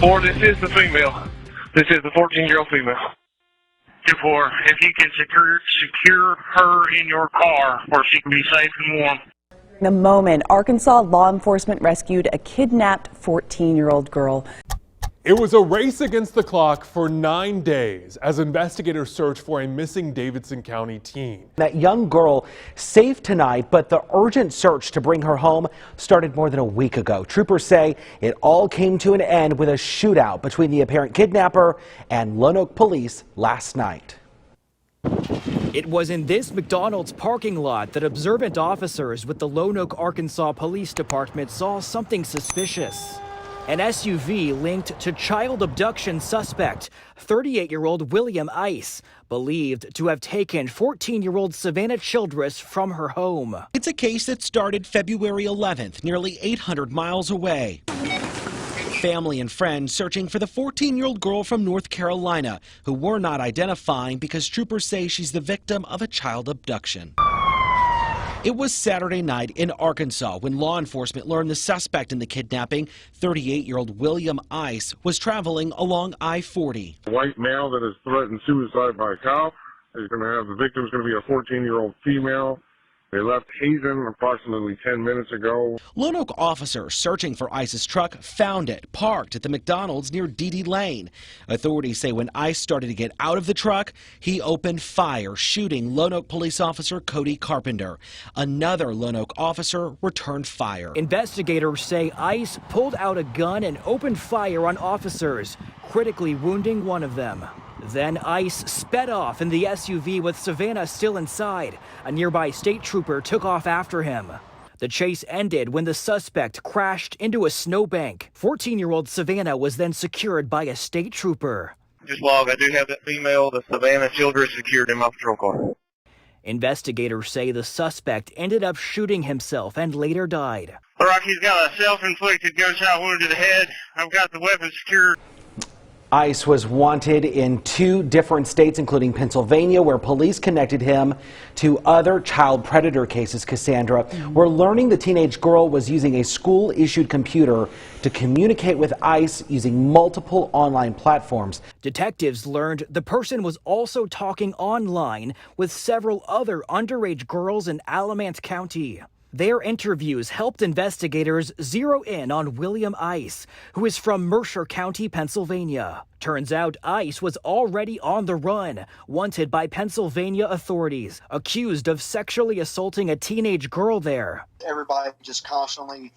Or this is the female. This is the 14-year-old female. 2-4, if you can secure her in your car where she can be safe and warm. In a moment, Arkansas law enforcement rescued a kidnapped 14-year-old girl. It was a race against the clock for 9 days as investigators search for a missing Davidson County teen. That young girl safe tonight, but the urgent search to bring her home started more than a week ago. Troopers say it all came to an end with a shootout between the apparent kidnapper and Lonoke police last night. It was in this McDonald's parking lot that observant officers with the Lonoke, Arkansas Police Department saw something suspicious. An SUV linked to child abduction suspect, 38-year-old William Ice, believed to have taken 14-year-old Savannah Childress from her home. It's a case that started February 11th, nearly 800 miles away. Family and friends searching for the 14-year-old girl from North Carolina, who were not identifying because troopers say she's the victim of a child abduction. It was Saturday night in Arkansas when law enforcement learned the suspect in the kidnapping, 38-year-old William Ice, was traveling along I-40. A white male that has threatened suicide by a cop. He's going to have the victim is going to be a 14-year-old female. They left Hazen approximately 10 minutes ago. Lonoke officers searching for Ice's truck found it parked at the McDonald's near Dee Lane. Authorities say when Ice started to get out of the truck, he opened fire, shooting Lonoke police officer Cody Carpenter. Another Lonoke officer returned fire. Investigators say Ice pulled out a gun and opened fire on officers, critically wounding one of them. Then Ice sped off in the SUV with Savannah still inside. A nearby state trooper took off after him. The chase ended when the suspect crashed into a snowbank. 14-year-old Savannah was then secured by a state trooper. Just log, I do have that female, the Savannah Childress, secured in my patrol car. Investigators say the suspect ended up shooting himself and later died. All right, he's got a self-inflicted gunshot wound to the head. I've got the weapon secured. Ice was wanted in 2 different states, including Pennsylvania, where police connected him to other child predator cases. Cassandra, we're learning the teenage girl was using a school-issued computer to communicate with Ice using multiple online platforms. Detectives learned the person was also talking online with several other underage girls in Alamance County. Their interviews helped investigators zero in on William Ice, who is from Mercer County, Pennsylvania. Turns out Ice was already on the run, wanted by Pennsylvania authorities, accused of sexually assaulting a teenage girl there. Everybody just constantly,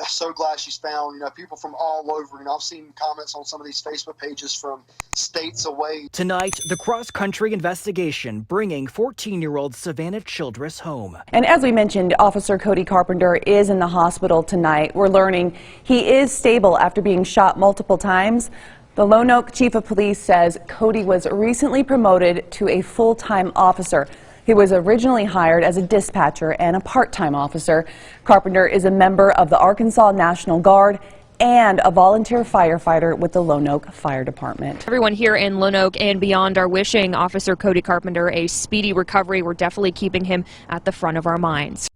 so glad she's found, people from all over. I've seen comments on some of these Facebook pages from states away. Tonight, the cross-country investigation bringing 14-year-old Savannah Childress home. And as we mentioned, Officer Cody Carpenter is in the hospital tonight. We're learning he is stable after being shot multiple times. The Lonoke Chief of Police says Cody was recently promoted to a full-time officer. He was originally hired as a dispatcher and a part-time officer. Carpenter is a member of the Arkansas National Guard and a volunteer firefighter with the Lonoke Fire Department. Everyone here in Lonoke and beyond are wishing Officer Cody Carpenter a speedy recovery. We're definitely keeping him at the front of our minds.